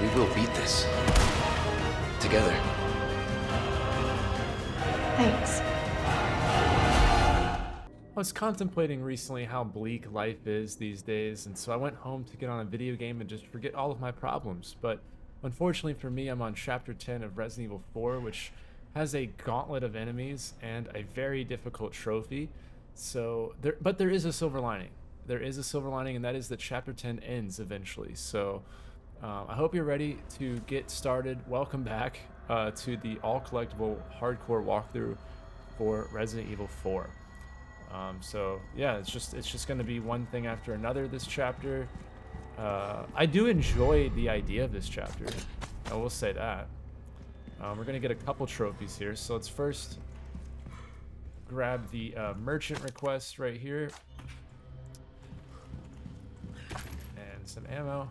We will beat this. Together. Thanks. I was contemplating recently how bleak life is these days, and so I went home to get on a video game and just forget all of my problems. But unfortunately for me, I'm on Chapter 10 of Resident Evil 4, which has a gauntlet of enemies and a very difficult trophy. But there is a silver lining. There is a silver lining, and that is that Chapter 10 ends eventually. So I hope you're ready to get started. Welcome back to the all-collectible hardcore walkthrough for Resident Evil 4. So yeah, it's just going to be one thing after another this chapter. I do enjoy the idea of this chapter. I will say that. We're going to get a couple trophies here. So let's first grab the merchant request right here. And some ammo.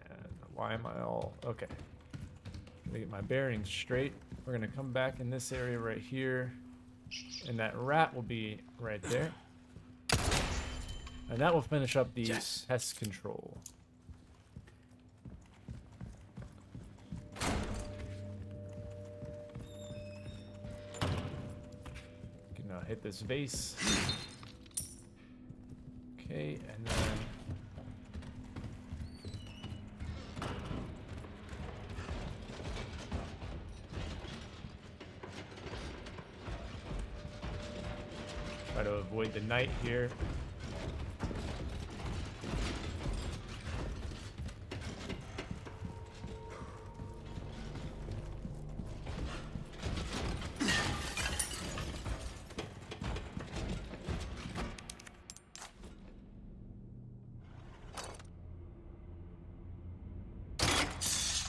And why am I all... Okay. To get my bearings straight, we're gonna come back in this area right here, and that rat will be right there, and that will finish up the pest control. You can hit this vase. Okay, and then try to avoid the night here.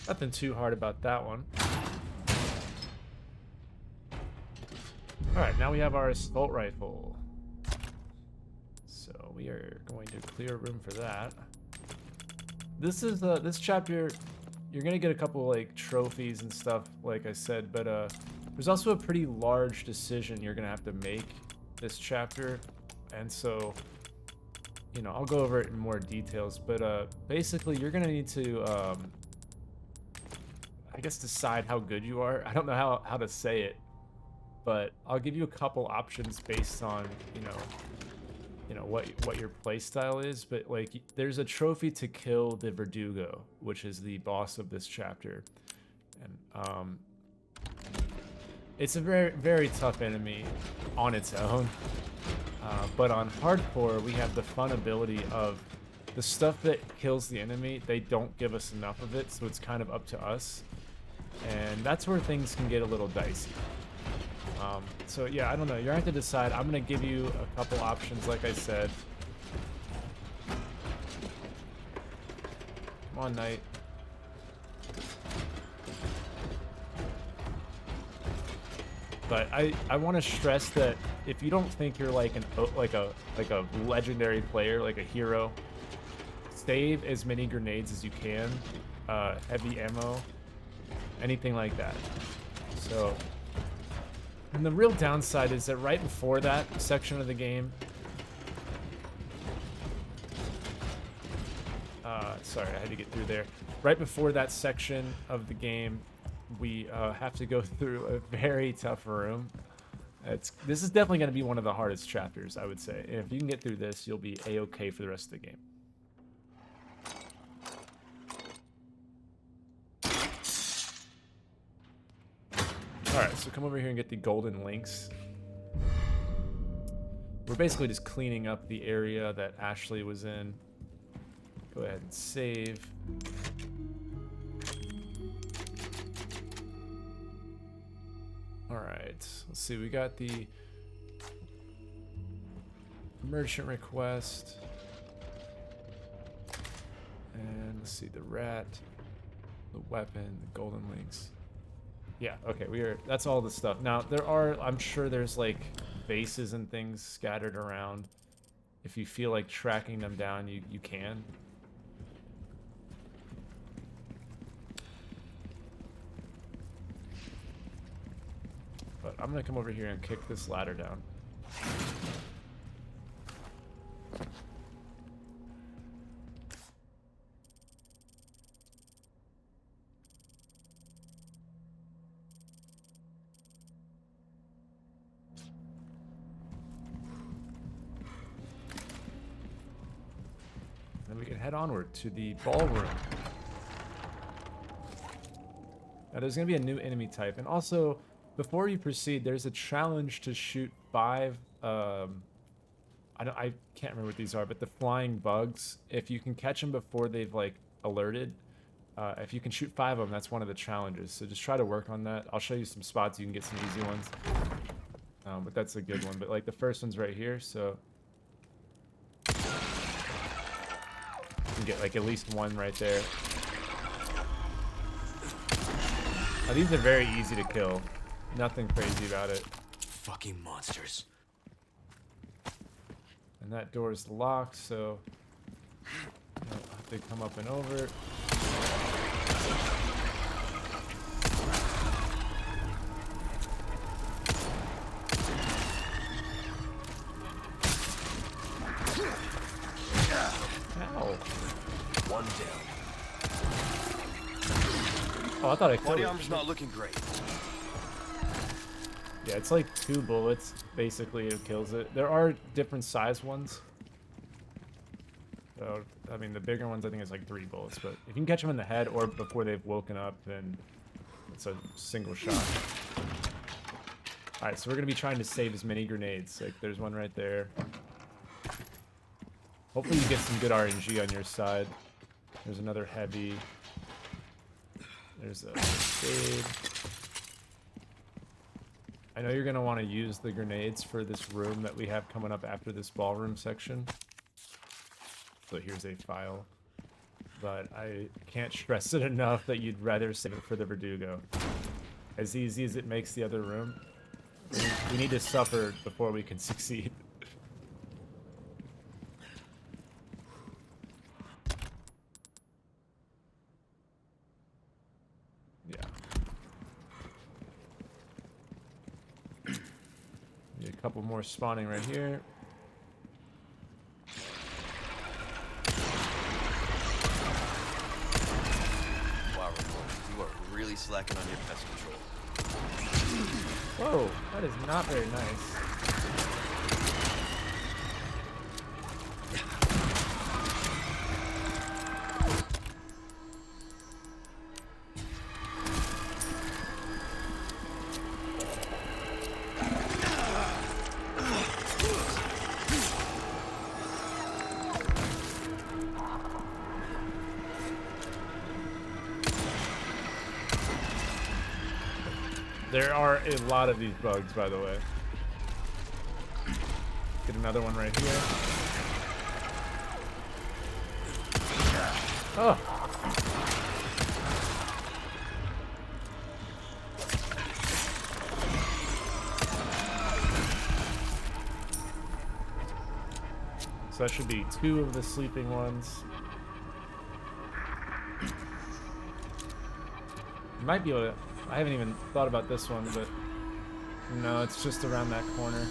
Nothing too hard about that one. Alright, now we have our assault rifle. So we are going to clear a room for that. This is this chapter, you're gonna get a couple like trophies and stuff, like I said, but there's also a pretty large decision you're gonna have to make this chapter, and so I'll go over it in more details, but basically you're gonna need to I guess decide how good you are. I don't know how to say it, but I'll give you a couple options based on what your play style is. But like, there's a trophy to kill the Verdugo, which is the boss of this chapter, and it's a very, very tough enemy on its own. But on hardcore, we have the fun ability of the stuff that kills the enemy. They don't give us enough of it, so it's kind of up to us, and that's where things can get a little dicey. So yeah, I don't know. You're gonna have to decide. I'm gonna give you a couple options, like I said. Come on, Knight. But I want to stress that if you don't think you're like a legendary player, like a hero, save as many grenades as you can, heavy ammo, anything like that. So. And the real downside is that right before that section of the game, sorry, I had to get through there. Right before that section of the game, we have to go through a very tough room. This is definitely going to be one of the hardest chapters, I would say. If you can get through this, you'll be a-okay for the rest of the game. Alright, so come over here and get the golden links. We're basically just cleaning up the area that Ashley was in. Go ahead and save. Alright, let's see, we got the merchant request. And let's see, the rat, the weapon, the golden links. Yeah, okay, that's all the stuff. Now, I'm sure there's like bases and things scattered around. If you feel like tracking them down, you can. But I'm gonna come over here and kick this ladder down. head onward to the ballroom. Now there's going to be a new enemy type, and also before you proceed, there's a challenge to shoot 5 I can't remember what these are, but the flying bugs. If you can catch them before they've like alerted, if you can shoot 5 of them, that's one of the challenges. So just try to work on that. I'll show you some spots you can get some easy ones, but that's a good one. But like the first one's right here, so you can get like at least 1 right there. Now, these are very easy to kill. Nothing crazy about it. Fucking monsters. And that door is locked, so I'll have to come up and over. Ow. One down. Oh, I thought I killed Body it. armor's not looking great. Yeah, it's like 2 bullets, basically, it kills it. There are different size ones. So, I mean, the bigger ones, I think it's like 3 bullets. But if you can catch them in the head or before they've woken up, then it's a single shot. Alright, so we're going to be trying to save as many grenades. Like, there's one right there. Hopefully you get some good RNG on your side. There's another heavy. There's a fade. I know you're going to want to use the grenades for this room that we have coming up after this ballroom section. So here's a file. But I can't stress it enough that you'd rather save it for the Verdugo. As easy as it makes the other room, we need to suffer before we can succeed. Couple more spawning right here. Wow, you are really slacking on your pest control. Whoa, that is not very nice. There are a lot of these bugs, by the way. Get another one right here. Oh. So that should be 2 of the sleeping ones. You might be able to... I haven't even thought about this one, but no, it's just around that corner.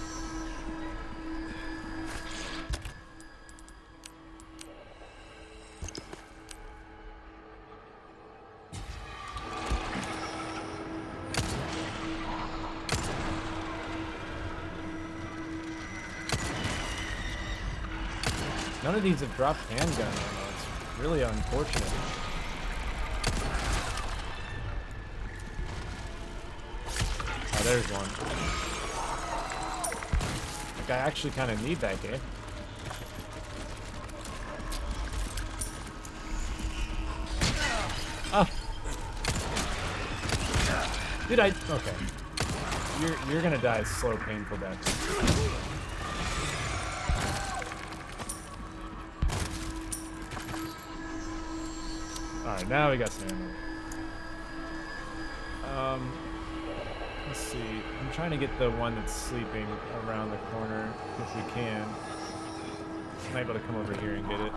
None of these have dropped handgun ammo. It's really unfortunate. Oh, there's one. Like, I actually kind of need that game. Oh. Dude, okay. You're gonna die a slow, painful death. Alright, now we got some ammo. Let's see. I'm trying to get the one that's sleeping around the corner if we can. Might be able to come over here and get it.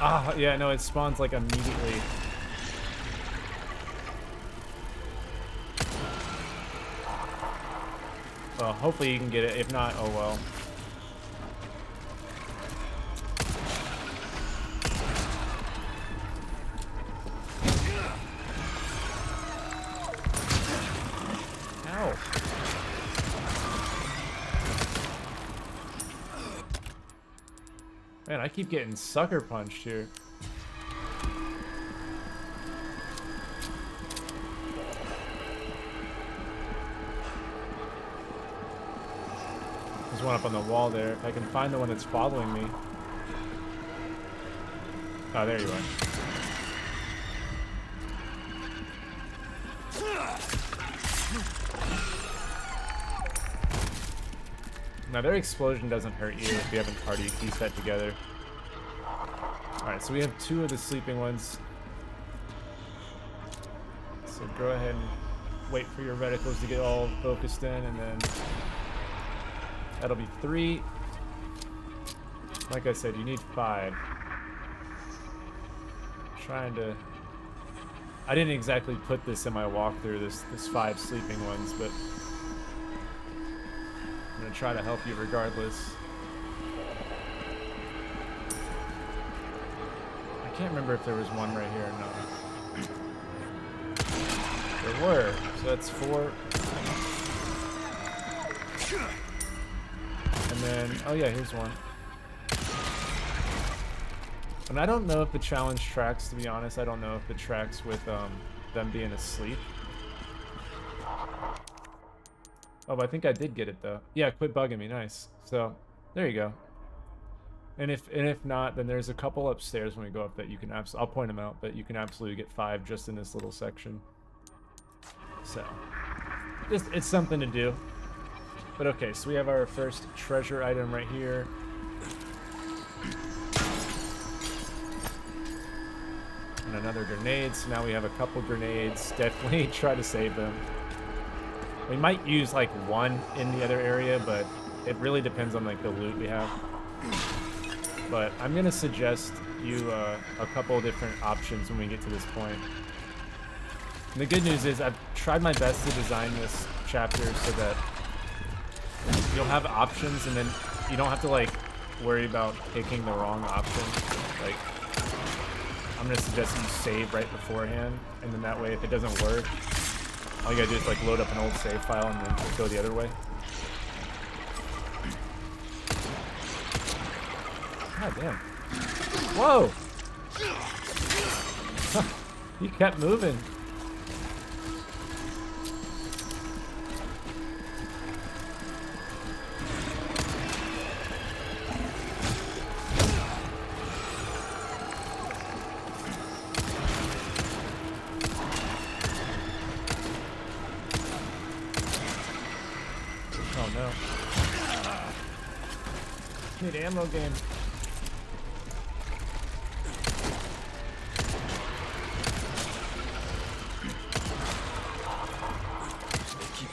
Ah, yeah, no, it spawns like immediately. Well, hopefully you can get it. If not, oh well. I keep getting sucker punched here. There's one up on the wall there. If I can find the one that's following me. Oh, there you are. Now, their explosion doesn't hurt you if you haven't already pieced that together. Alright, so we have 2 of the sleeping ones. So go ahead and wait for your reticles to get all focused in, and then that'll be 3. Like I said, you need 5. Trying to... I didn't exactly put this in my walkthrough, this 5 sleeping ones, but I'm gonna try to help you regardless. I can't remember if there was one right here or not. There were, so that's 4. And then, oh yeah, here's one. And I don't know if the challenge tracks, to be honest. I don't know if it tracks with them being asleep. Oh, but I think I did get it though. Yeah, quit bugging me. Nice. So there you go. And if not, then there's a couple upstairs when we go up that you can I'll point them out, but you can absolutely get 5 just in this little section. So just it's something to do. But okay, so we have our first treasure item right here. And another grenade. So now we have a couple grenades. Definitely try to save them. We might use like 1 in the other area, but it really depends on like the loot we have. But I'm gonna suggest you a couple different options when we get to this point. And the good news is I've tried my best to design this chapter so that you'll have options, and then you don't have to like worry about picking the wrong option. Like, I'm gonna suggest you save right beforehand, and then that way if it doesn't work, all you gotta do is like load up an old save file and then just go the other way. God damn. Whoa! He kept moving. Oh no. Need ammo game.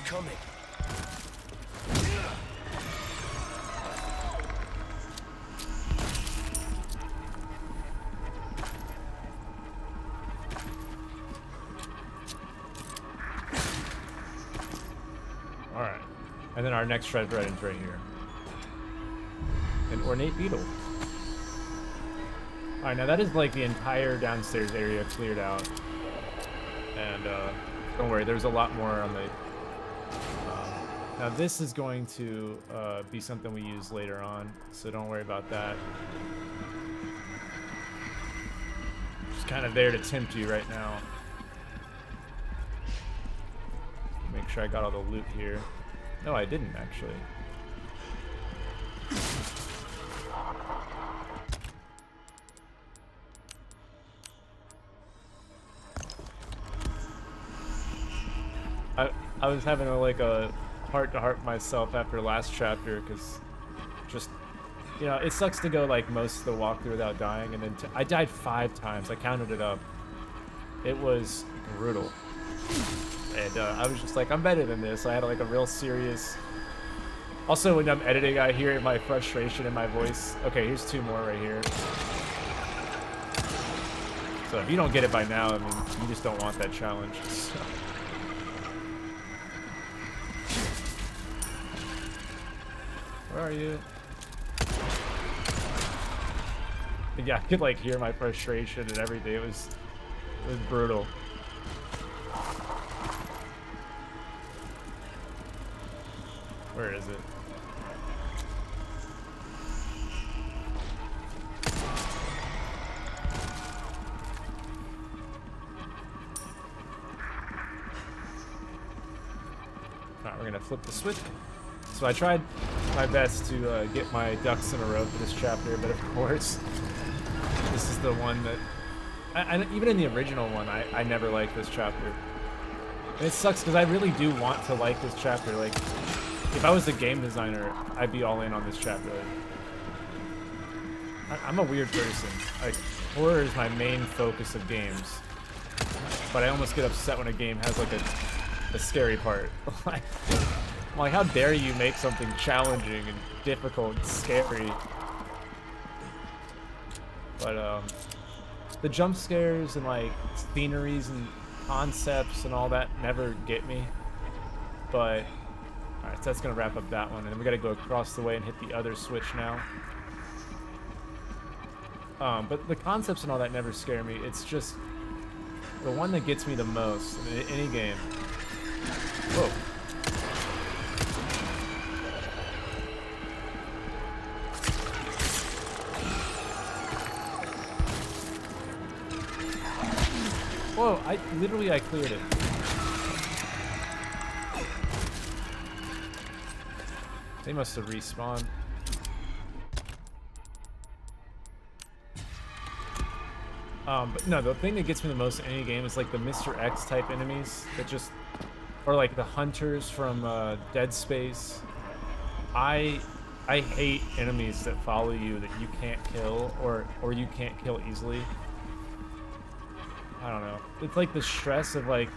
Coming. All right, and then our next treasure item's right here. An ornate beetle. All right, now that is like the entire downstairs area cleared out, and don't worry, there's a lot more on the. Now this is going to be something we use later on, so don't worry about that. Just kind of there to tempt you right now. Make sure I got all the loot here. No, I didn't actually. I was having a heart-to-heart myself after last chapter, because just, you know, it sucks to go like most of the walkthrough without dying, and then I died 5 times. I counted it up. It was brutal, and I was just like, I'm better than this. I had like a real serious. Also, when I'm editing, I hear my frustration in my voice. Okay, here's 2 more right here. So if you don't get it by now, I mean, you just don't want that challenge. So. Where are you? Yeah, I could like hear my frustration and everything. It was brutal. Where is it? Alright, we're gonna flip the switch. So I tried my best to get my ducks in a row for this chapter, but of course, this is the one that... even in the original one, I never liked this chapter. And it sucks because I really do want to like this chapter. Like, if I was a game designer, I'd be all in on this chapter. I'm a weird person. Like, horror is my main focus of games. But I almost get upset when a game has, like, a scary part. Like, how dare you make something challenging and difficult and scary? But, the jump scares and, like, sceneries and concepts and all that never get me. But, alright, so that's gonna wrap up that one. And then we gotta go across the way and hit the other switch now. But the concepts and all that never scare me. It's just the one that gets me the most in any game. Whoa. Whoa, I cleared it. They must have respawned. But no, the thing that gets me the most in any game is like the Mr. X type enemies that just, or like the hunters from Dead Space. I hate enemies that follow you that you can't kill or you can't kill easily. I don't know. It's like the stress of like,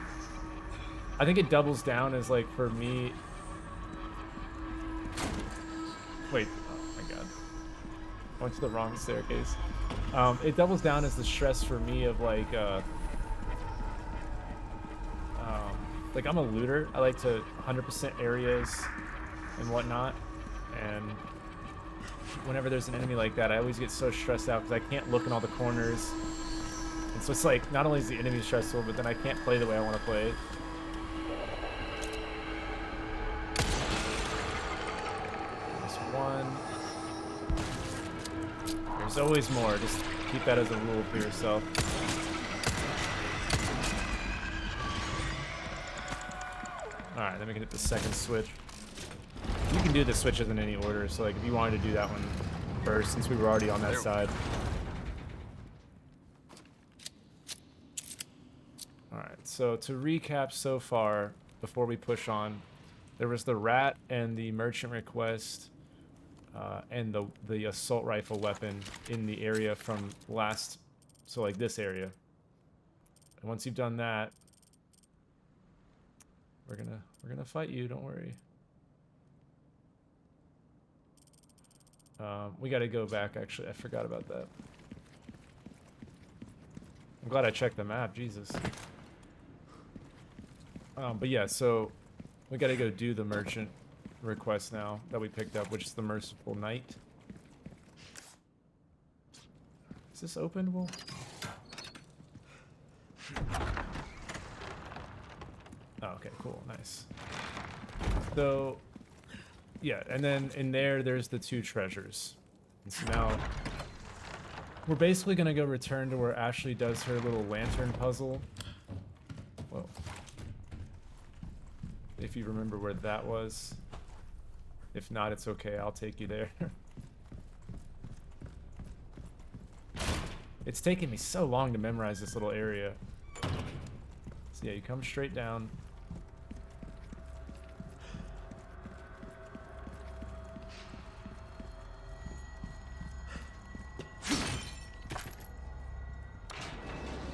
I think it doubles down as like for me. Wait, oh my god. I went to the wrong staircase. It doubles down as the stress for me of like I'm a looter. I like to 100% areas and whatnot. And whenever there's an enemy like that, I always get so stressed out because I can't look in all the corners. And so it's like, not only is the enemy stressful, but then I can't play the way I want to play. There's one. There's always more. Just keep that as a rule for yourself. Alright, then we can hit the second switch. You can do the switches in any order, so like if you wanted to do that one first, since we were already on that side. Alright, so to recap so far, before we push on, there was the rat and the merchant request, and the assault rifle weapon in the area from last, so like this area. And once you've done that, we're gonna fight you, don't worry. We gotta go back, actually, I forgot about that. I'm glad I checked the map, Jesus. But yeah, so we gotta go do the merchant request now that we picked up, which is the Merciful Knight. Is this openable? Oh, okay, cool, nice. So, yeah, and then in there's the two treasures. And so now, we're basically gonna go return to where Ashley does her little lantern puzzle. Whoa. If you remember where that was. If not, it's okay, I'll take you there. It's taken me so long to memorize this little area. So yeah, you come straight down.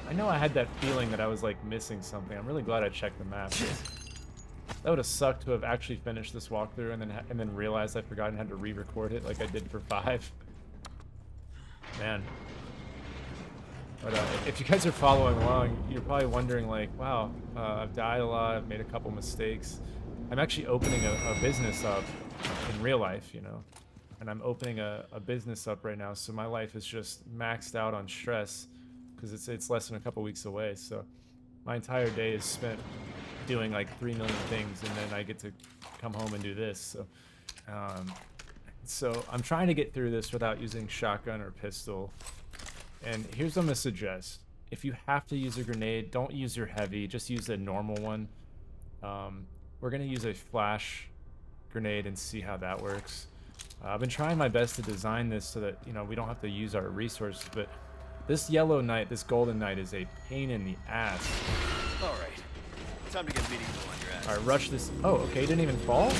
I know I had that feeling that I was like missing something. I'm really glad I checked the map. That would have sucked to have actually finished this walkthrough and then realized I forgot and had to re-record it like I did for 5. Man. But if you guys are following along, you're probably wondering like, wow, I've died a lot, I've made a couple mistakes. I'm actually opening a business up in real life, you know. And I'm opening a business up right now, so my life is just maxed out on stress because it's less than a couple weeks away. So my entire day is spent doing like 3 million things, and then I get to come home and do this. So I'm trying to get through this without using shotgun or pistol. And here's what I'm gonna suggest: if you have to use a grenade, don't use your heavy. Just use a normal one. we're gonna use a flash grenade and see how that works. I've been trying my best to design this so that, you know, we don't have to use our resources, but this yellow knight, this golden knight, is a pain in the ass. All right. Time to get medieval on your ass. All right, rush this. Oh, okay, didn't even fall?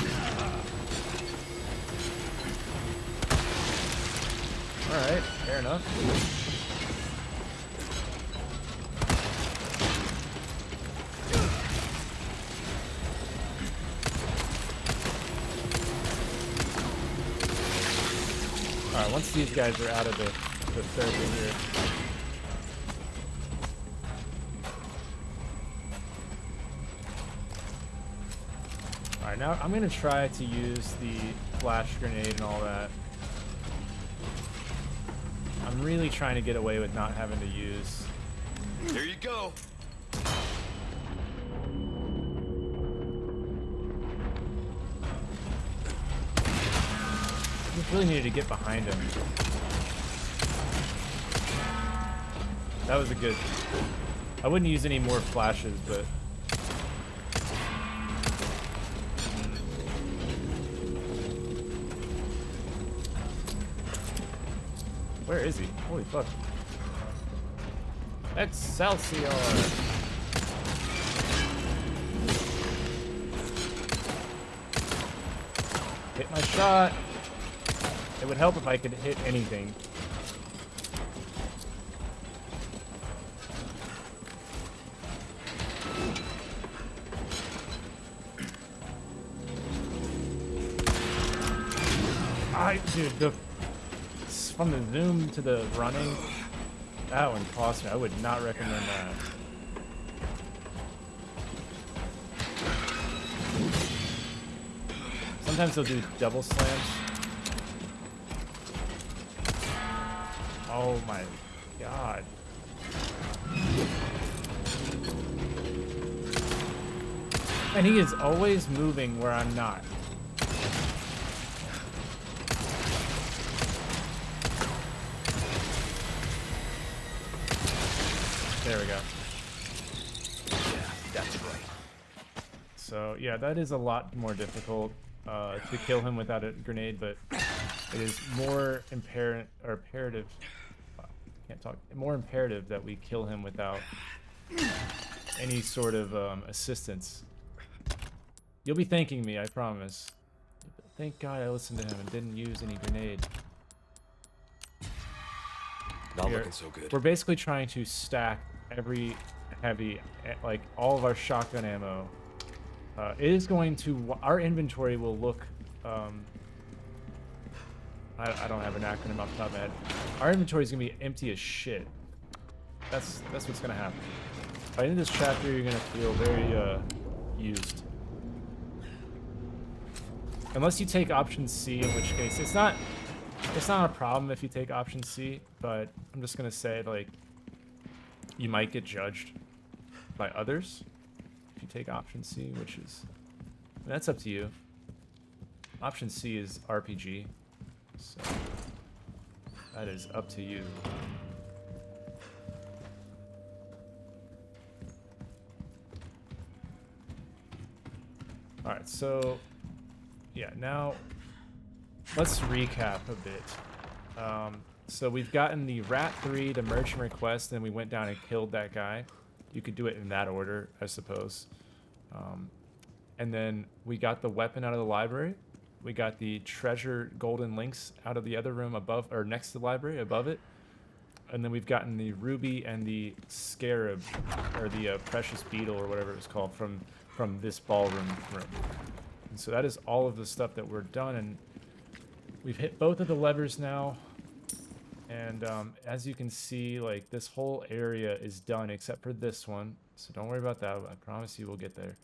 All right, fair enough. Alright, once these guys are out of the circle here. Alright, now I'm gonna try to use the flash grenade and all that. I'm really trying to get away with not having to use. There you go. I just really needed to get behind him. That was a good... I wouldn't use any more flashes, but... Where is he? Holy fuck. Excelsior! Hit my shot! It would help if I could hit anything. Dude, from the zoom to the running, that one cost me. I would not recommend that. Sometimes they'll do double slams. Oh my god. And he is always moving where I'm not. There we go. Yeah, that's right. So yeah, that is a lot more difficult to kill him without a grenade, but it is more imperative. Can't talk. More imperative that we kill him without any sort of assistance. You'll be thanking me, I promise. Thank God I listened to him and didn't use any grenade. Not looking so good. We're basically trying to stack every heavy, like all of our shotgun ammo. It is going to, our inventory will look, I don't have an acronym off the top of my head. Our inventory is going to be empty as shit. That's what's going to happen. By the end of this chapter, you're going to feel very used. Unless you take option C, in which case it's not a problem if you take option C, but I'm just going to say, like, you might get judged by others if you take option C, which is, that's up to you. Option C is RPG, so that is up to you. Alright, so yeah, now let's recap a bit. So we've gotten the Rat 3, the Merchant Request, and we went down and killed that guy. You could do it in that order, I suppose. And then we got the weapon out of the library. We got the treasure golden links out of the other room above, or next to the library, above it. And then we've gotten the ruby and the scarab, or the precious beetle, or whatever it was called, from this ballroom room. And so that is all of the stuff that we're done, and we've hit both of the levers now. And as you can see, like, this whole area is done except for this one. So don't worry about that. I promise you we'll get there.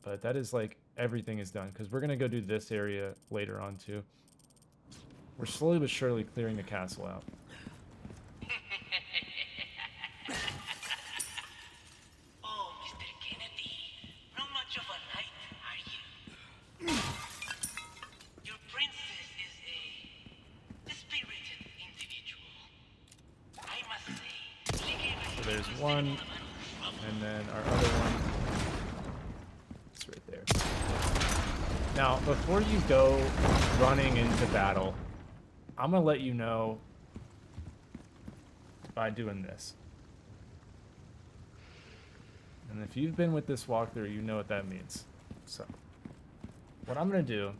But that is, like, everything is done, because we're going to go do this area later on, too. We're slowly but surely clearing the castle out. Oh, Mr. Kennedy, not much of a knight, are you? Your princess is a spirited individual. I must say, she gave us So there's one, and then our other one. It's right there. Now, before you go running into battle, I'm gonna let you know by doing this. And if you've been with this walkthrough, you know what that means. So, what I'm gonna do,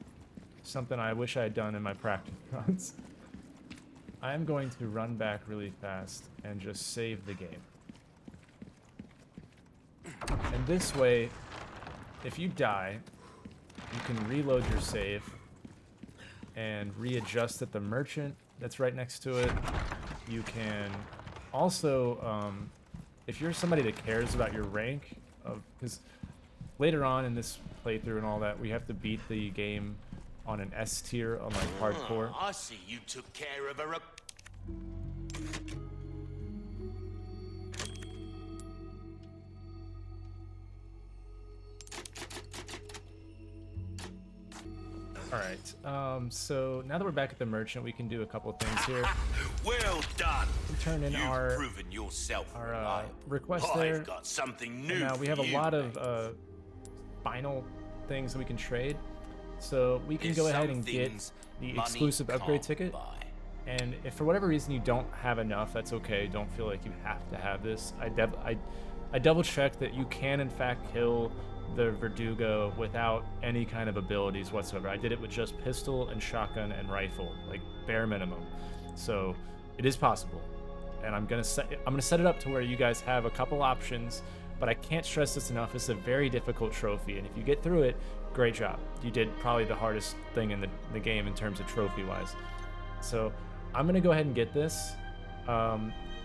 something I wish I had done in my practice runs, I am going to run back really fast and just save the game. And this way, if you die, you can reload your save and readjust at the merchant that's right next to it. You can also, if you're somebody that cares about your rank, because later on in this playthrough and all that, we have to beat the game on an S tier on like hardcore. I see you took care of her. Alright, so now that we're back at the merchant, we can do a couple things here. Well done. We turn in You've our proven yourself request I've there. got something new. And now we for have a you, lot mate. of final things that we can trade. So we can There's go ahead some and get things the money exclusive upgrade can't ticket. buy. And if for whatever reason you don't have enough, that's okay. Don't feel like you have to have this. I double checked that you can in fact kill the Verdugo without any kind of abilities whatsoever. I did it with just pistol and shotgun and rifle, like bare minimum. So it is possible. And I'm gonna set it up to where you guys have a couple options, but I can't stress this enough. It's a very difficult trophy, and if you get through it, great job. You did probably the hardest thing in the game in terms of trophy wise. So I'm gonna go ahead and get this.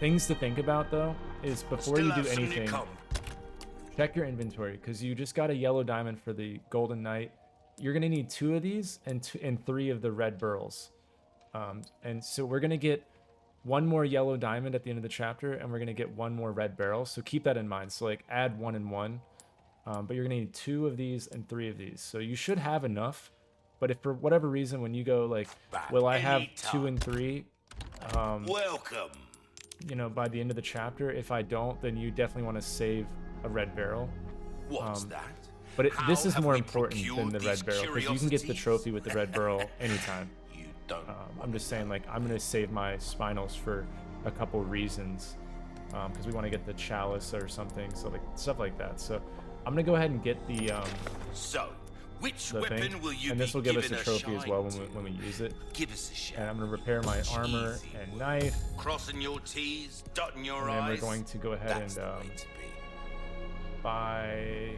Things to think about though is before Still you do have some to anything, come. check your inventory, because you just got a yellow diamond for the Golden Knight. You're gonna need 2 of these and 3 of the red burls. And so we're gonna get 1 more yellow diamond at the end of the chapter, and we're gonna get 1 more red barrel. So keep that in mind. So like add 1 and 1. But you're gonna need 2 of these and 3 of these. So you should have enough. But if for whatever reason when you go like, will I have 2 and 3? Welcome. You know, by the end of the chapter, if I don't, then you definitely want to save a red barrel. What's that? But this How is have more we important than procured the these red barrel, because you can get the curiosities? trophy with the red barrel anytime. You don't. I'm just saying, like, I'm gonna save my spinals for a couple reasons, because we want to get the chalice or something, so like stuff like that. So I'm gonna go ahead and get the So, which the weapon thing, will you and this be will give us a giving trophy as shine well to? when we use it. Give us a shout. And I'm gonna repair my armor Easy and work. knife, Crossing your T's, dotting your and then we're I's. going to go ahead That's and the way to be. buy.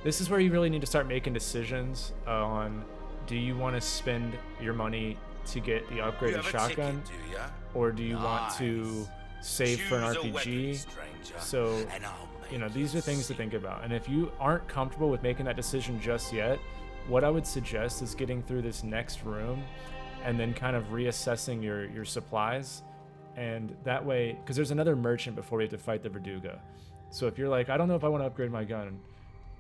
This is where you really need to start making decisions on, do you want to spend your money to get the You upgraded have a shotgun, ticket, do ya? or do you want to Nice. save for an Choose a weapon, RPG? stranger, So, and I'll you know, make these are things to see. think about. And if you aren't comfortable with making that decision just yet, what I would suggest is getting through this next room and then kind of reassessing your supplies. And that way, because there's another merchant before we have to fight the Verdugo. So if you're like, I don't know if I want to upgrade my gun,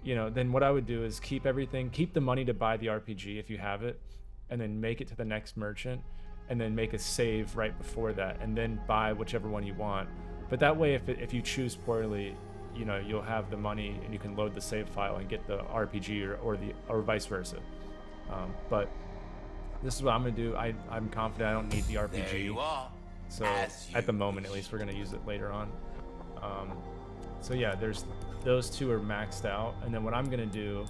you know, then what I would do is keep the money to buy the RPG if you have it, and then make it to the next merchant, and then make a save right before that, and then buy whichever one you want. But that way, if you choose poorly, you know, you'll have the money and you can load the save file and get the RPG or vice versa. But this is what I'm gonna do. I'm confident I don't need the RPG. There you are. So As at the you moment, at wish. least, we're gonna use it later on. So yeah, those 2 are maxed out, and then what I'm gonna do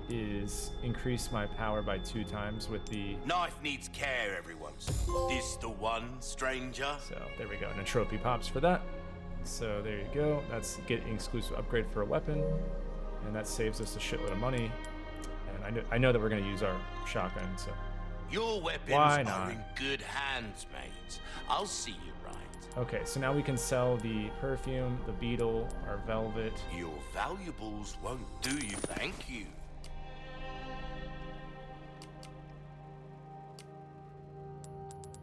is increase my power by 2 times with the. Knife needs care, everyone. This the one, stranger? So there we go, and a trophy pops for that. So there you go. That's getting exclusive upgrade for a weapon, and that saves us a shitload of money. And I know that we're gonna use our shotgun, so. Your weapons Why are not? in good hands, mate. I'll see you right. Okay, so now we can sell the perfume, the beetle, our velvet. Your valuables won't do you, thank you.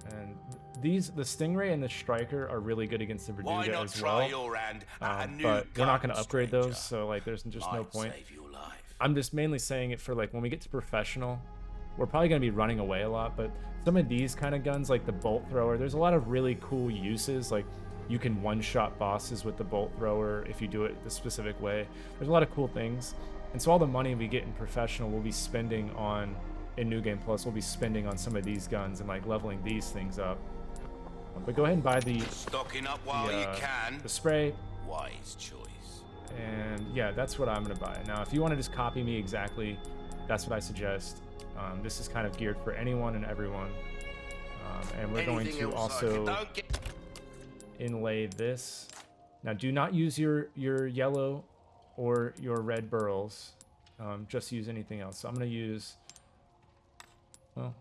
And the Stingray and the Striker are really good against the Why Verdugo not as try well. your hand at a new But we're not gun, going to upgrade stranger? those, so like there's just no Might point. save your life. I'm just mainly saying it for like when we get to professional, we're probably going to be running away a lot, but some of these kind of guns, like the bolt thrower, there's a lot of really cool uses. Like you can one-shot bosses with the bolt thrower if you do it the specific way. There's a lot of cool things. And so all the money we get in professional, we'll be spending on, in New Game Plus, we'll be spending on some of these guns and like leveling these things up. But go ahead and buy Stocking up while you can. the spray. Wise choice. And yeah, that's what I'm gonna buy. Now, if you want to just copy me exactly, that's what I suggest. This is kind of geared for anyone and everyone. And we're going to also inlay this. Now, do not use your yellow or your red burls. Just use anything else. So I'm gonna use, well,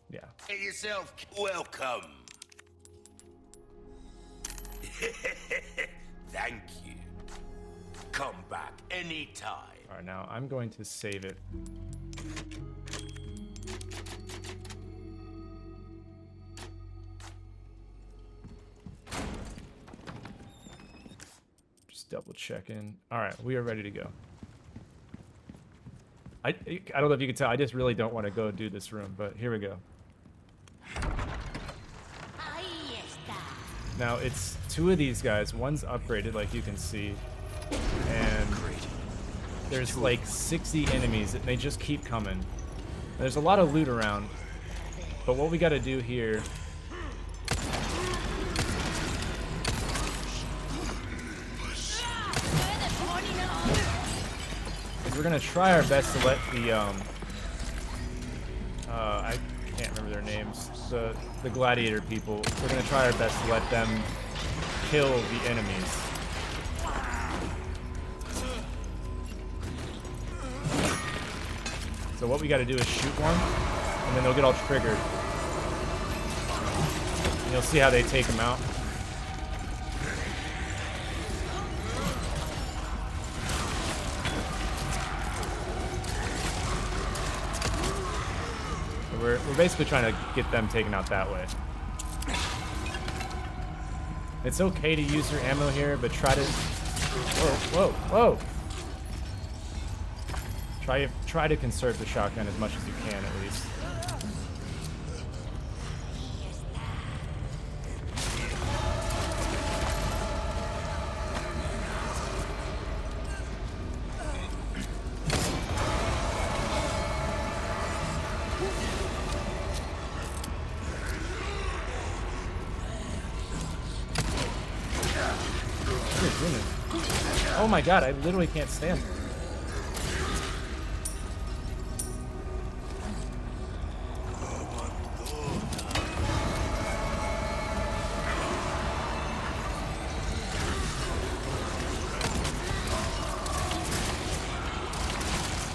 yeah. Get yourself welcome. Thank you. Come back anytime. All right, now I'm going to save it. Just double checking. All right, we are ready to go. I don't know if you can tell, I just really don't want to go do this room, but here we go. Now, it's two of these guys. One's upgraded, like you can see. And there's like 60 enemies, and they just keep coming. There's a lot of loot around. But what we got to do here... we're going to try our best to let the... I can't remember their names. The gladiator people. We're going to try our best to let them kill the enemies. So what we got to do is shoot one, and then they'll get all triggered. And you'll see how they take them out. We're basically trying to get them taken out that way. It's okay to use your ammo here, but try to... Whoa, whoa, whoa! Try to conserve the shotgun as much as you can, at least. Oh my god, I literally can't stand it.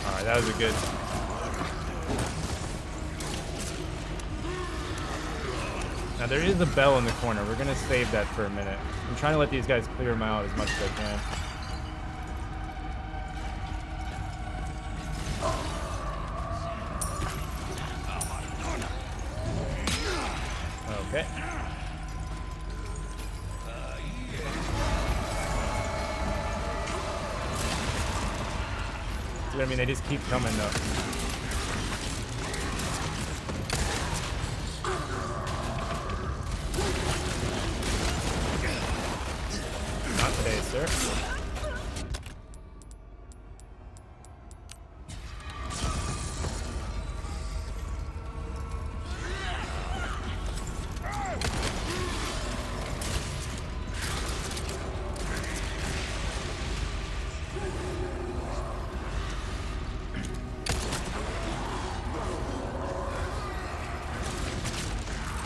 Alright, that was a good... Now there is a bell in the corner. We're gonna save that for a minute. I'm trying to let these guys clear them out as much as I can. Okay. See what I mean? They just keep coming though. Not today, sir.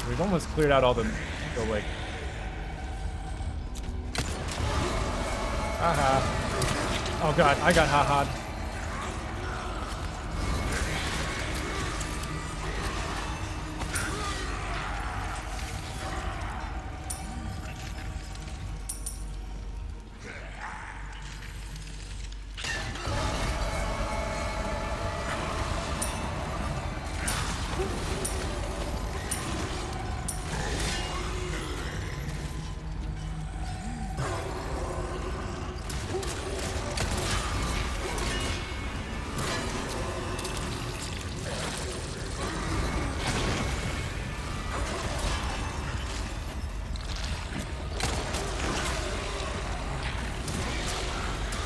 We've almost cleared out all the like... Haha. Oh god, I got ha-ha'd.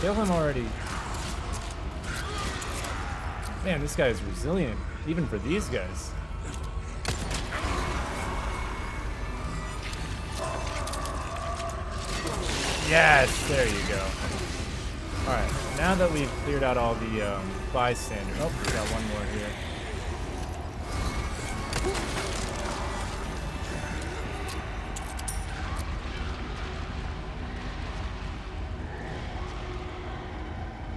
Kill him already. Man, this guy is resilient, even for these guys. Yes, there you go. Alright, now that we've cleared out all the bystanders. Oh, we got one more here.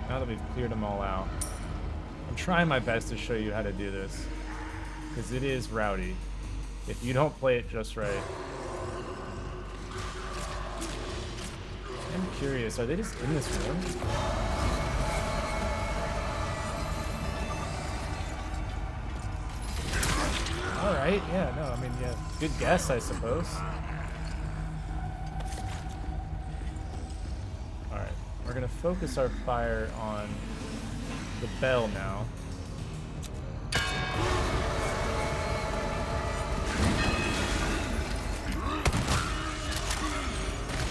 Now that we've cleared them all out. I'm trying my best to show you how to do this, because it is rowdy if you don't play it just right. I'm curious, are they just in this room? Alright, yeah, no, I mean, yeah, good guess, I suppose. Alright, we're gonna focus our fire on the bell now.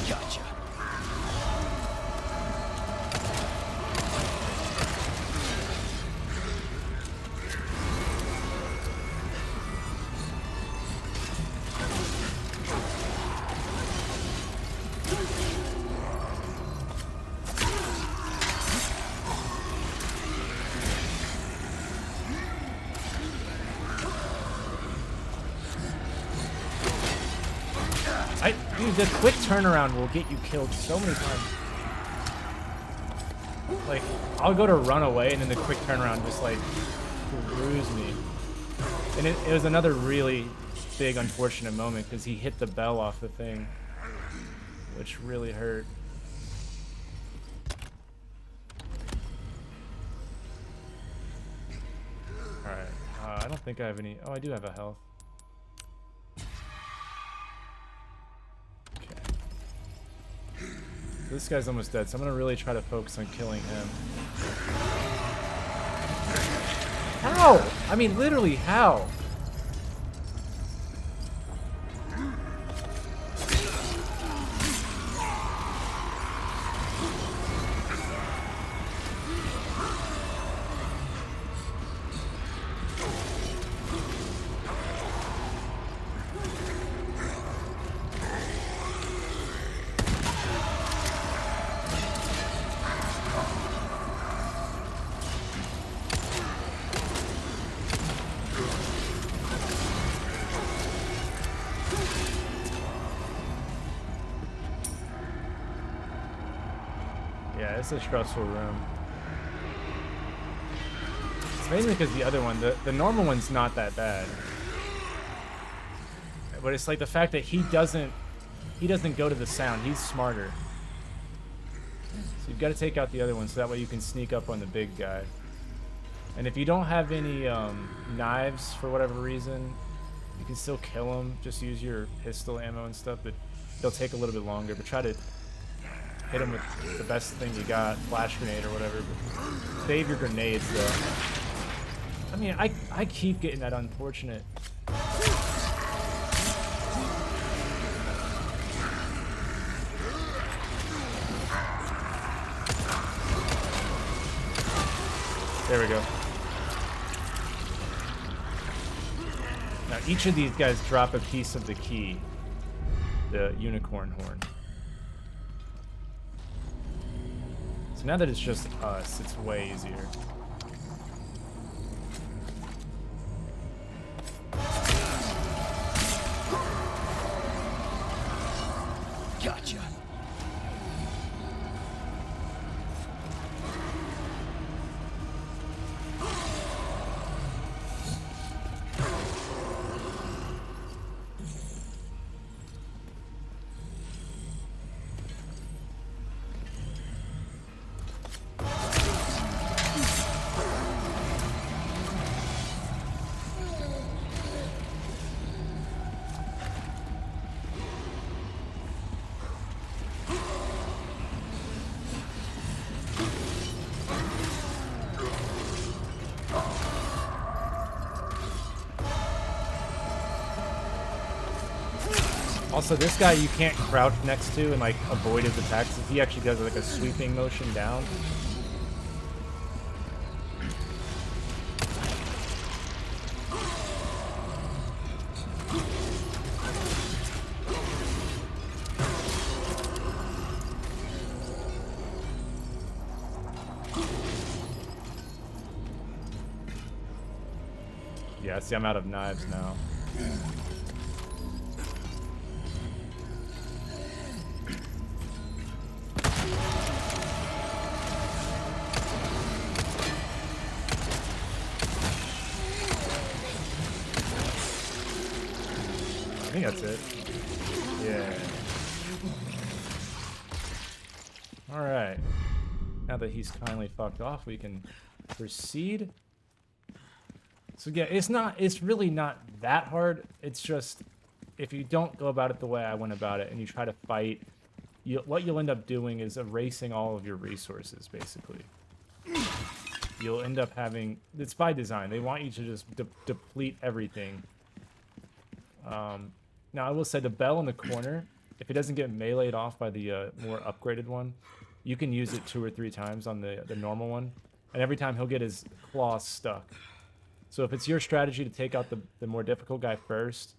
Gotcha. Dude, the quick turnaround will get you killed so many times. Like, I'll go to run away and then the quick turnaround just like screws me. And it was another really big unfortunate moment because he hit the bell off the thing, which really hurt. Alright, I don't think I have any. Oh, I do have a health. This guy's almost dead, so I'm gonna really try to focus on killing him. How? I mean, literally, how? Yeah, it's a stressful room. It's mainly because the other one, the normal one's not that bad. But it's like the fact that he doesn't go to the sound. He's smarter. So you've got to take out the other one so that way you can sneak up on the big guy. And if you don't have any knives for whatever reason, you can still kill him. Just use your pistol ammo and stuff, but they'll take a little bit longer. But try to hit him with the best thing you got, flash grenade or whatever. But save your grenades though. I mean, I keep getting that unfortunate. There we go. Now each of these guys drop a piece of the key, the unicorn horn. So now that it's just us, it's way easier. Gotcha. Also, this guy you can't crouch next to and like avoid his attacks. He actually does like a sweeping motion down. Yeah, see, I'm out of knives now. I think that's it. Yeah. Alright. Now that he's kindly fucked off, we can proceed. So yeah, it's really not that hard. It's just, if you don't go about it the way I went about it and you try to fight, what you'll end up doing is erasing all of your resources, basically. You'll end up having, it's by design, they want you to just deplete everything. Now I will say the bell in the corner, if it doesn't get meleeed off by the more upgraded one, you can use it 2 or 3 times on the normal one, and every time he'll get his claws stuck. So if it's your strategy to take out the more difficult guy first,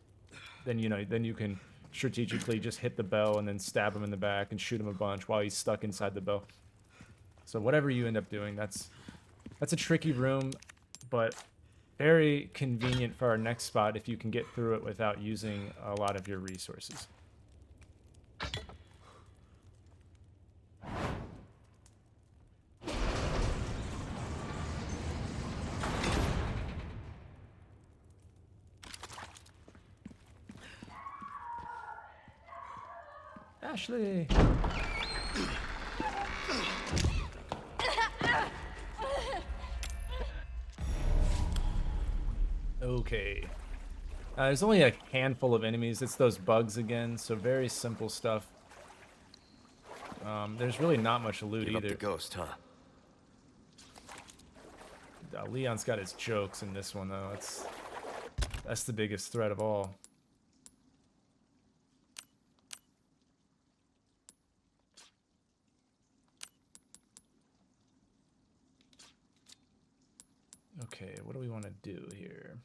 then then you can strategically just hit the bell and then stab him in the back and shoot him a bunch while he's stuck inside the bell. So whatever you end up doing, that's a tricky room, but very convenient for our next spot if you can get through it without using a lot of your resources. Ashley! Okay. There's only a handful of enemies. It's those bugs again, so very simple stuff. There's really not much loot Give either. up the ghost, huh? Leon's got his jokes in this one, though. That's the biggest threat of all. Okay, what do we want to do here?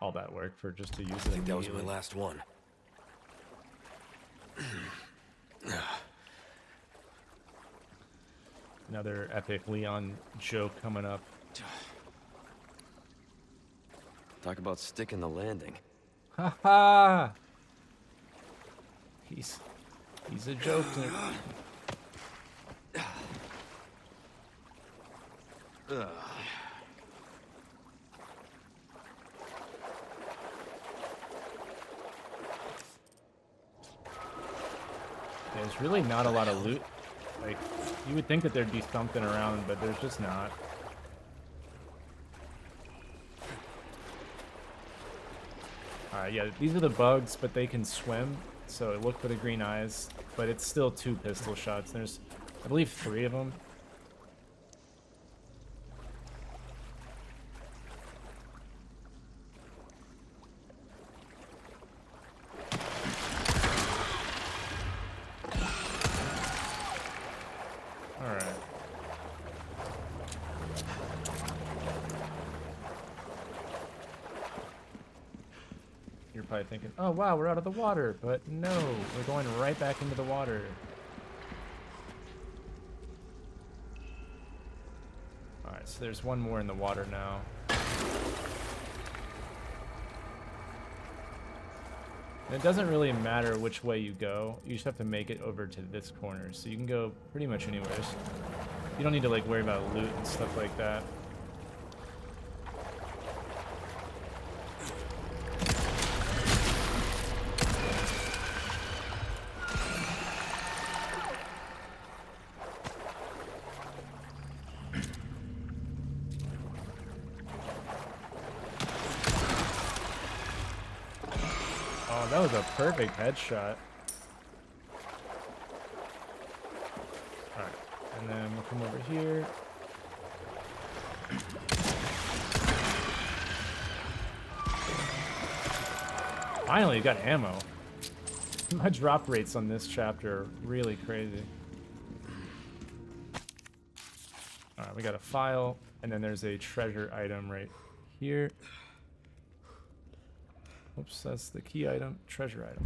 All that work for just to use it I think that was my immediately. last one. Another epic Leon joke coming up. Talk about sticking the landing. Haha! He's a joker. There's really not a lot of loot. Like, you would think that there'd be something around, but there's just not. Alright, yeah, these are the bugs, but they can swim, so look for the green eyes. But it's still 2 pistol shots. There's, I believe, 3 of them. Alright. You're probably thinking, oh wow, we're out of the water, but no, we're going right back into the water. Alright, so there's one more in the water now. And it doesn't really matter which way you go, you just have to make it over to this corner, so you can go pretty much anywhere. You don't need to like worry about loot and stuff like that. Oh, that was a perfect headshot. Alright, and then we'll come over here. Finally, got ammo. My drop rates on this chapter are really crazy. Alright, we got a file, and then there's a treasure item right here. Oops, that's the key item, treasure item.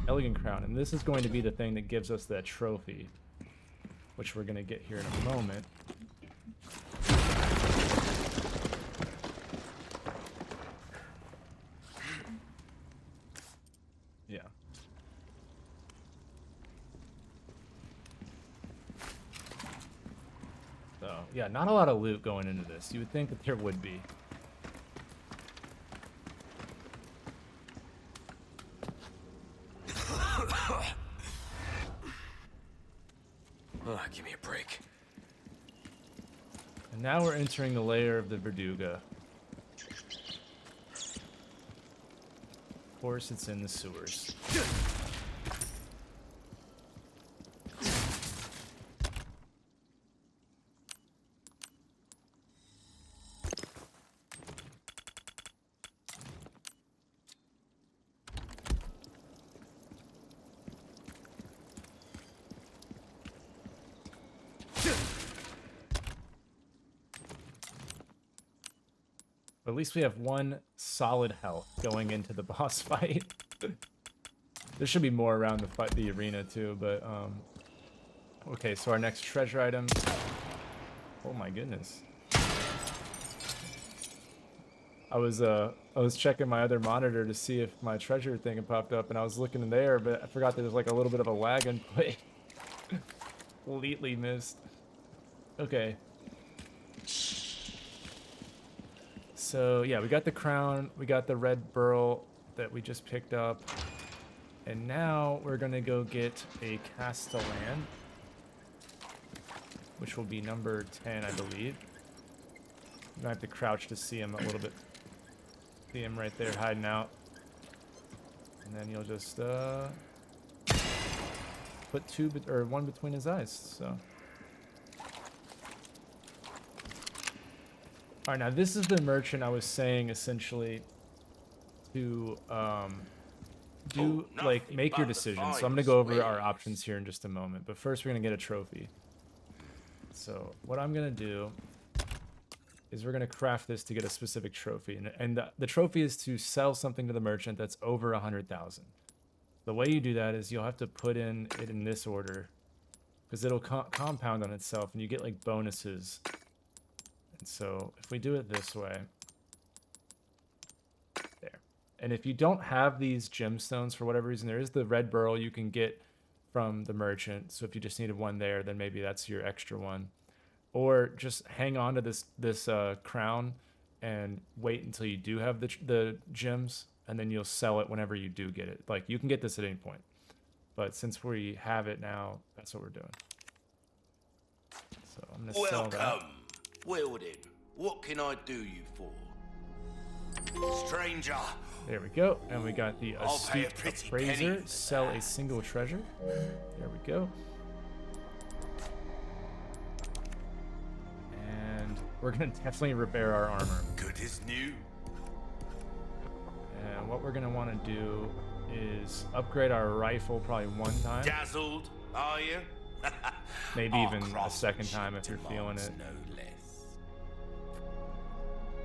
Elegant crown, and this is going to be the thing that gives us that trophy, which we're going to get here in a moment. Yeah. So, yeah, not a lot of loot going into this. You would think that there would be. Oh, give me a break. And now we're entering the lair of the Verduga. Of course, it's in the sewers. But at least we have one solid health going into the boss fight. There should be more around the arena too, but okay, so our next treasure item. Oh my goodness. I was checking my other monitor to see if my treasure thing had popped up, and I was looking in there, but I forgot there was like a little bit of a lag in play. Completely missed. Okay. So yeah, we got the crown, we got the red burl that we just picked up, and now we're gonna go get a castellan, which will be number 10, I believe. I'm gonna have to crouch to see him a little bit. See him right there hiding out, and then you'll just put one between his eyes. So. Alright, now this is the merchant I was saying essentially to make your decisions. So I'm gonna go over our options here in just a moment, but first we're gonna get a trophy. So what I'm gonna do is we're gonna craft this to get a specific trophy, and the trophy is to sell something to the merchant that's over 100,000. The way you do that is you'll have to put it in this order, because it'll compound on itself, and you get like bonuses. So if we do it this way, there. And if you don't have these gemstones for whatever reason, there is the red burl you can get from the merchant. So if you just needed one there, then maybe that's your extra one. Or just hang on to this crown and wait until you do have the gems, and then you'll sell it whenever you do get it. Like, you can get this at any point. But since we have it now, that's what we're doing. So I'm going to sell that. Well then, what can I do you for? Stranger. There we go. And we got the astute appraiser. Sell a single treasure. There we go. And we're going to definitely repair our armor. Good as new. And what we're going to want to do is upgrade our rifle probably one time. Dazzled, are you? Maybe even a second time if you're feeling it. No less.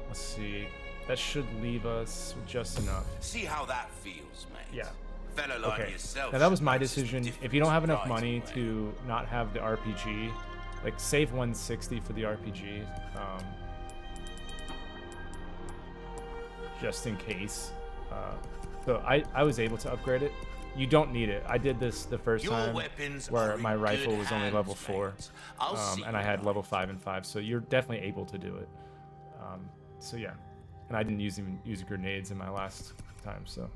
Let's see. That should leave us with just enough. See how that feels, mate. Yeah. Fellow like Okay. yourself. Now that was my knows it's decision. difficult If you don't have to enough guide money away. to not have the RPG, like save 160 for the RPG, just in case. So I was able to upgrade it. You don't need it. I did this the first Your time weapons where are in my rifle good was only hands, level 4, mate. I'll see and I you had later. level 5 and 5, so you're definitely able to do it. So yeah, and I didn't even use grenades in my last time, so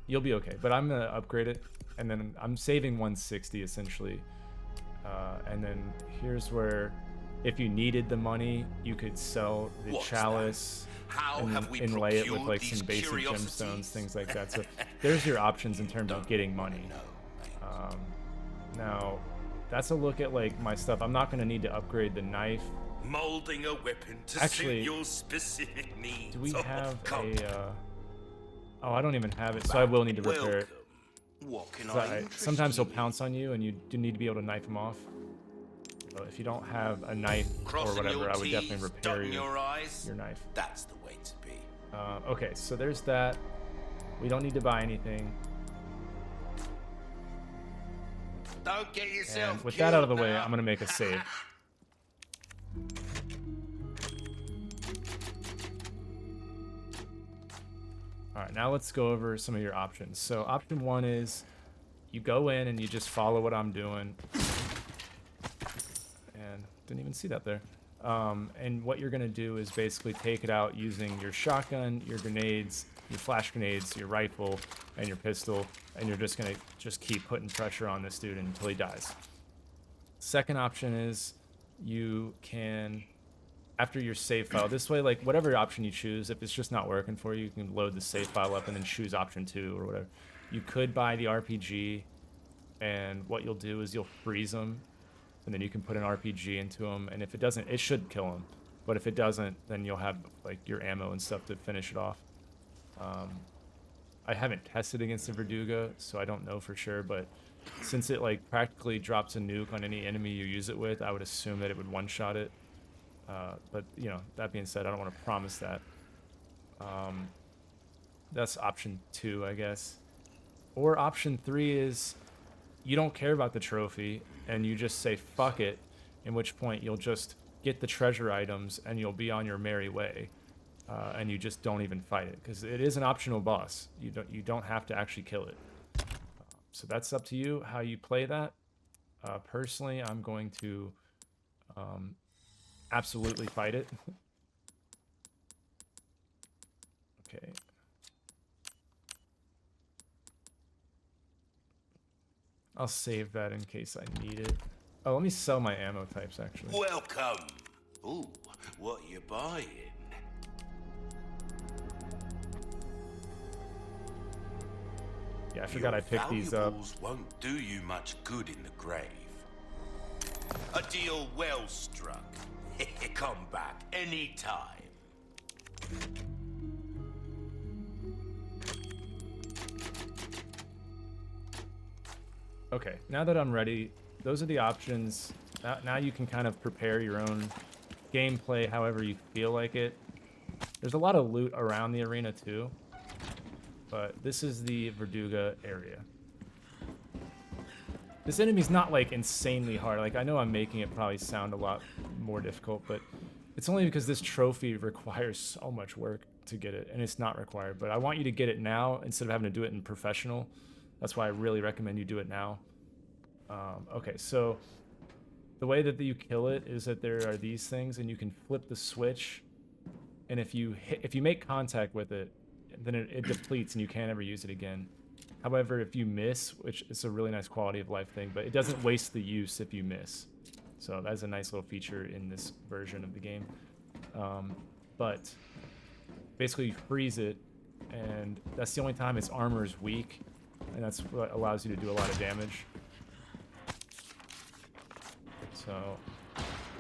you'll be okay. But I'm gonna upgrade it, and then I'm saving 160 essentially, and then here's where if you needed the money, you could sell the What's chalice How and have we inlay it with procured like these some basic curiosities? gemstones, things like that. So there's your options in terms of getting money. No, mate. Now, that's a look at like my stuff. I'm not going to need to upgrade the knife. Molding a weapon to Actually, suit your specific needs. Do we Oh, have come. Oh, I don't even have it, so I will need to repair it. Welcome. What can So I interest sometimes he'll you in? pounce on you, and you do need to be able to knife him off. So if you don't have a knife or Crossing whatever, your I would definitely T's, repair dotting your your eyes. knife. That's the way to be. Okay, so there's that. We don't need to buy anything. Don't get yourself And with that out of the way, now. I'm gonna make a save. Alright, now let's go over some of your options. So option 1 is you go in and you just follow what I'm doing. And didn't even see that there. And what you're gonna do is basically take it out using your shotgun, your grenades, your flash grenades, your rifle, and your pistol, and you're just gonna keep putting pressure on this dude until he dies. Second option is you can, after your save file, this way, like whatever option you choose, if it's just not working for you, you can load the save file up and then choose option 2 or whatever. You could buy the RPG, and what you'll do is you'll freeze them, and then you can put an RPG into them, and if it doesn't, it should kill them. But if it doesn't, then you'll have like your ammo and stuff to finish it off. I haven't tested against the Verduga, so I don't know for sure, but since it like practically drops a nuke on any enemy you use it with, I would assume that it would one-shot it. But you know, that being said, I don't want to promise that. That's option 2, I guess. Or option 3 is you don't care about the trophy and you just say fuck it, in which point you'll just get the treasure items and you'll be on your merry way. And you just don't even fight it because it is an optional boss. You don't have to actually kill it. So that's up to you how you play that. Personally, I'm going to absolutely fight it. Okay. I'll save that in case I need it. Oh, let me sell my ammo types actually. Welcome. Ooh, what you buying? Yeah, I forgot I picked these up. Valuables won't do you much good in the grave. A deal well struck. Come back anytime. Okay, now that I'm ready, those are the options. Now you can kind of prepare your own gameplay however you feel like it. There's a lot of loot around the arena too, but this is the Verduga area. This enemy's not like insanely hard. Like I know I'm making it probably sound a lot more difficult, but it's only because this trophy requires so much work to get it, and it's not required. But I want you to get it now instead of having to do it in professional. That's why I really recommend you do it now. Okay, so the way that you kill it is that there are these things, and you can flip the switch, and if you make contact with it, then it depletes, and you can't ever use it again. However, if you miss, which is a really nice quality of life thing, but it doesn't waste the use if you miss. So that's a nice little feature in this version of the game. But basically, you freeze it, and that's the only time its armor is weak. And that's what allows you to do a lot of damage. So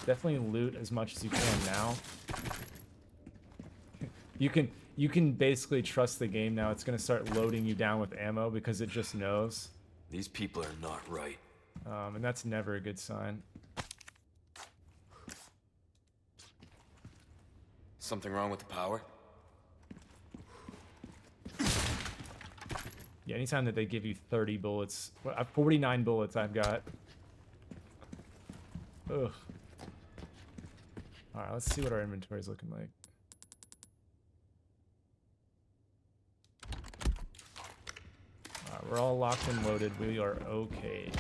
definitely loot as much as you can now. You can basically trust the game now. It's gonna start loading you down with ammo because it just knows. These people are not right. And that's never a good sign. Something wrong with the power? Yeah, anytime that they give you 30 bullets, 49 bullets I've got. Ugh. Alright, let's see what our inventory is looking like. Alright, we're all locked and loaded. We are okay.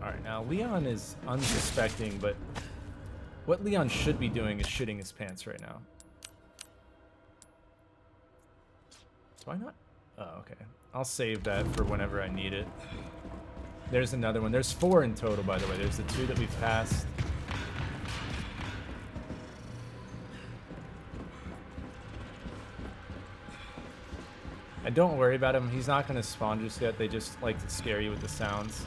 Alright, now Leon is unsuspecting, but what Leon should be doing is shitting his pants right now. Do I not? Oh, okay. I'll save that for whenever I need it. There's another one. There's 4 in total, by the way. There's the 2 that we've passed. And don't worry about him. He's not going to spawn just yet. They just like to scare you with the sounds.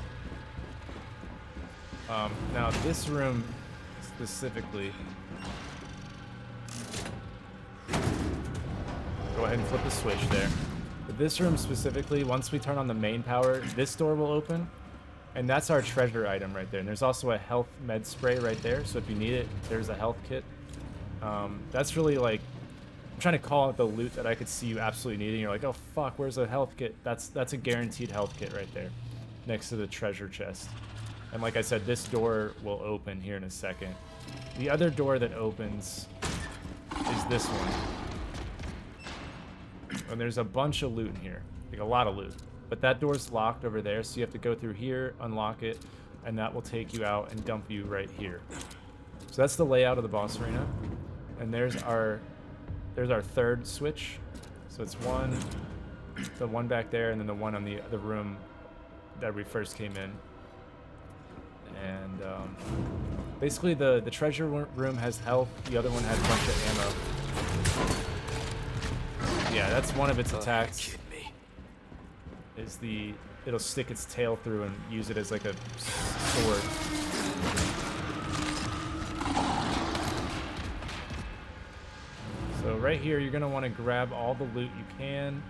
Now, this room specifically... Go ahead and flip the switch there. But this room specifically, once we turn on the main power, this door will open. And that's our treasure item right there. And there's also a health med spray right there. So if you need it, there's a health kit. That's really like... I'm trying to call out the loot that I could see you absolutely needing. You're like, oh fuck, where's a health kit? That's a guaranteed health kit right there. Next to the treasure chest. And like I said, this door will open here in a second. The other door that opens is this one. And there's a bunch of loot in here. Like a lot of loot. But that door's locked over there, so you have to go through here, unlock it, and that will take you out and dump you right here. So that's the layout of the boss arena. And there's our 3rd switch. So it's the one back there, and then the one on the room that we first came in. And basically the treasure room has health, the other one has a bunch of ammo. Yeah, that's one of its attacks. Is it'll stick its tail through and use it as like a sword. So right here, you're gonna want to grab all the loot you can.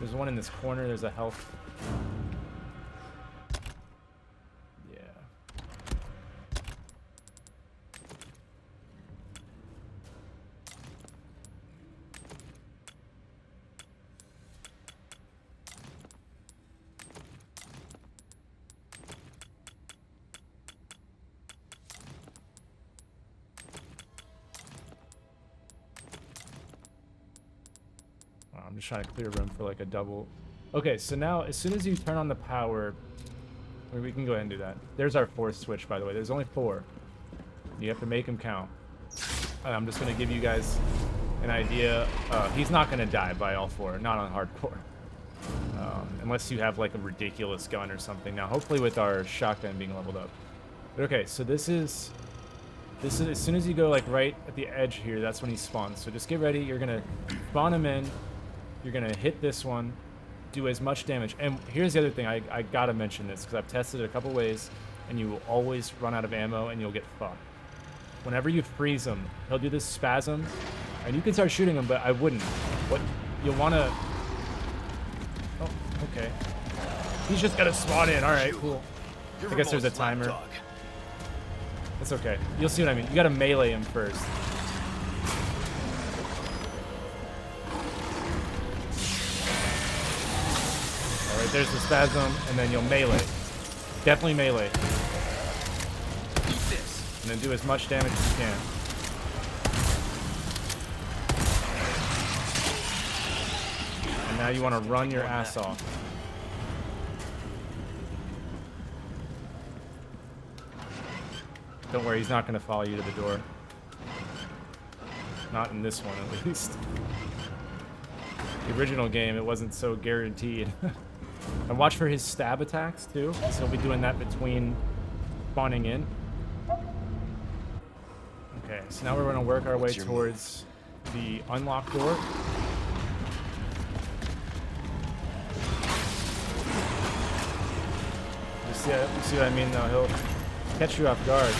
There's one in this corner. There's a health. Yeah. I'm just trying to clear room for like a double. Okay, so now as soon as you turn on the power, or we can go ahead and do that. There's our 4th switch, by the way. There's only 4. You have to make them count. I'm just going to give you guys an idea. He's not going to die by all 4, not on hardcore. Unless you have like a ridiculous gun or something. Now, hopefully with our shotgun being leveled up. But okay, so this is as soon as you go like right at the edge here, that's when he spawns. So just get ready. You're going to spawn him in. You're going to hit this one. Do as much damage. And here's the other thing. I got to mention this because I've tested it a couple ways. And you will always run out of ammo and you'll get fucked. Whenever you freeze him, he'll do this spasm. And you can start shooting him, but I wouldn't. What you'll want to... Oh, okay. He's just got to spawn in. All right, cool. I guess there's a timer. That's okay. You'll see what I mean. You got to melee him first. All right, there's the spasm, and then you'll melee. Definitely melee. And then do as much damage as you can. And now you want to run your ass off. Don't worry, he's not going to follow you to the door. Not in this one, at least. The original game, it wasn't so guaranteed. And watch for his stab attacks, too. So he'll be doing that between spawning in. Okay, so now we're going to work our way towards the unlocked door. You see what I mean, though? He'll catch you off guard.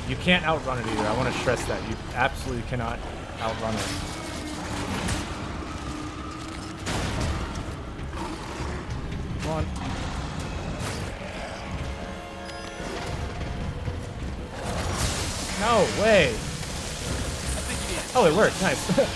You can't outrun it either. I want to stress that. You absolutely cannot outrun it. Come on. No way. Oh, it worked. Nice.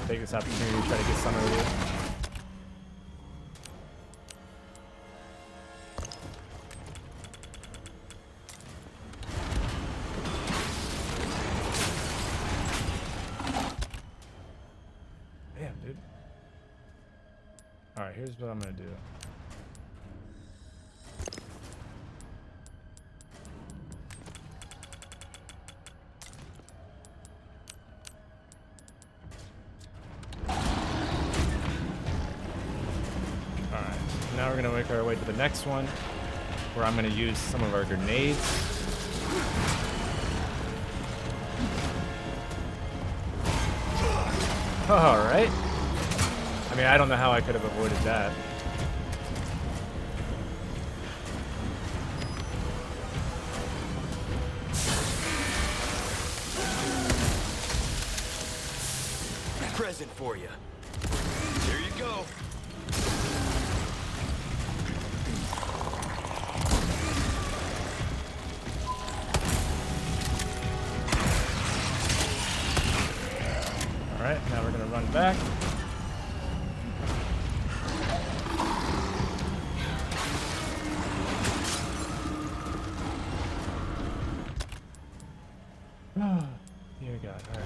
Take this opportunity to try to get some earlier. here's what I'm gonna do. Alright, now we're gonna make our way to the next one, where I'm gonna use some of our grenades. Alright. I mean, I don't know how I could have avoided that. Present for you. Here you go. Alright, now we're gonna run back. Dear God, alright.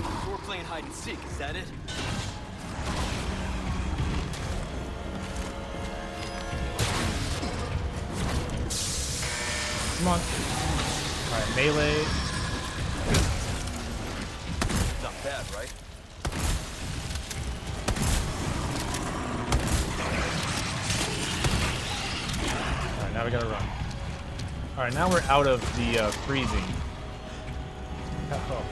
So we're playing hide and seek, is that it? Come on. Alright, melee. Not bad, right? Alright, now we gotta run. Alright, now we're out of the freezing. Oh.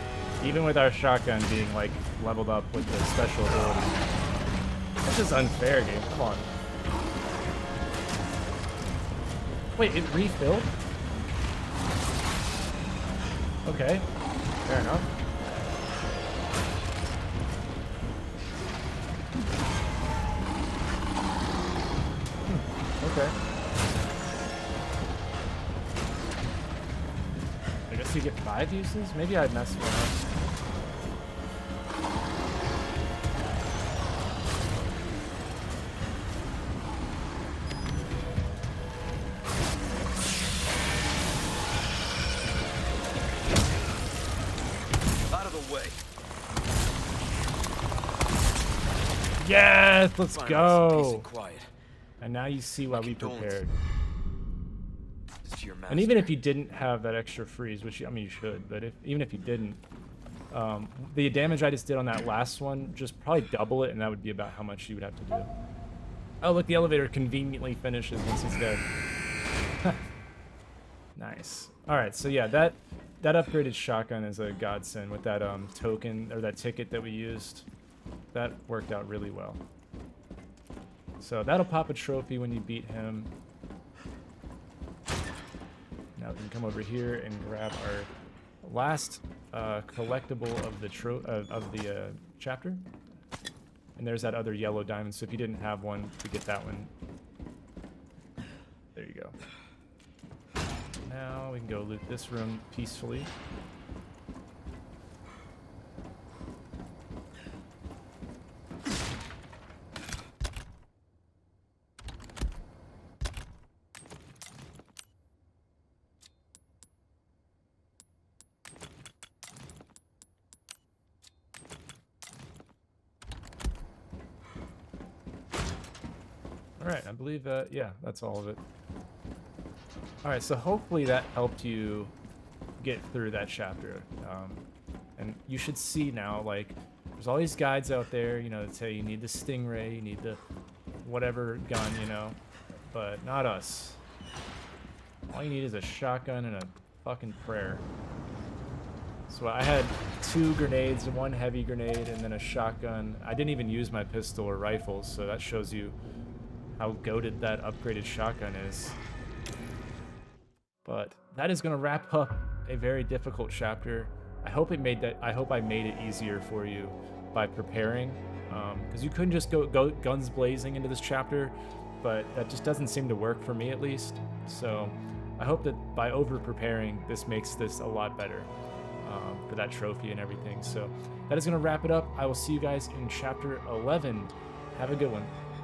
Even with our shotgun being like leveled up with the special ability. That's just unfair, game. Come on. Wait, it refilled? Okay, fair enough. Okay. I guess you get 5 uses? Maybe I messed one up. Out of the way. Yes, let's Finally, some peace go. and quiet. And now you see why we prepared. This is your master. And even if you didn't have that extra freeze, which I mean you should, but even if you didn't, the damage I just did on that last one, just probably double it, and that would be about how much you would have to do. Oh look, the elevator conveniently finishes once he's dead. Nice. All right, so yeah, that upgraded shotgun is a godsend with that token or that ticket that we used. That worked out really well. So that'll pop a trophy when you beat him. Now we can come over here and grab our last collectible of the chapter. And there's that other yellow diamond. So if you didn't have one, to get that one. There you go. Now we can go loot this room peacefully. Alright, I believe yeah, that's all of it. Alright, so hopefully that helped you get through that chapter. And you should see now, like, there's all these guides out there, you know, that say you need the Stingray, you need the whatever gun, you know, but not us. All you need is a shotgun and a fucking prayer. So I had 2 grenades, 1 heavy grenade, and then a shotgun. I didn't even use my pistol or rifle, so that shows you how goated that upgraded shotgun is. But that is going to wrap up a very difficult chapter. I hope I made it easier for you by preparing, because you couldn't just go guns blazing into this chapter, but that just doesn't seem to work for me at least. So I hope that by over preparing, this makes this a lot better for that trophy and everything. So that is going to wrap it up. I will see you guys in chapter 11. Have a good one.